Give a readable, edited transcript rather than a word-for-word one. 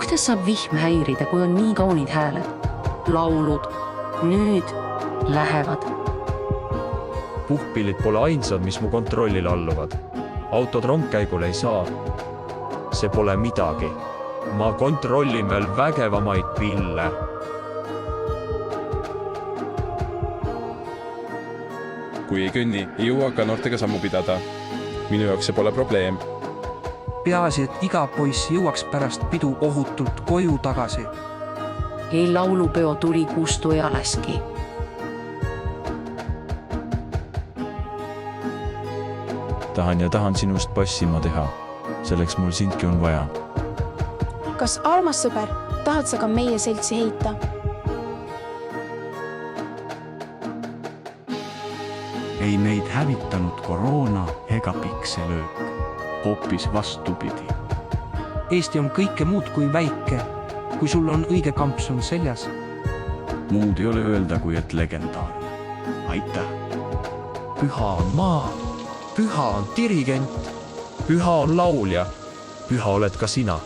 Kuidas saab vihm häirida, kui on nii kaunid hääled? Laulud nüüd lähevad. Puhkpillid pole ainsad, mis mu kontrollile alluvad. Autod rongkäigule ei saa. See pole midagi. Ma kontrollin veel vägevamaid pille. Kui ei kõnni, ei jõua ka noortega sammu pidada. Minu jaoks see pole probleem. Peaasi, et iga poiss jõuaks pärast pidu ohutult koju tagasi. Ei laulupeo tuli kustu ja läski. Tahan sinust passima teha. Selleks mul sindki on vaja. Kas armas sõber, tahad sa ka meie seltsi heita? Ei meid hävitanud koroona ega pikselöök. Hoopis vastupidi. Eesti on kõike muud kui väike, kui sul on õige kampsun seljas. Muud ei ole öelda, kui et legendaarne. Aitäh! Püha on maa, püha on dirigent, püha on laulja, püha oled ka sina.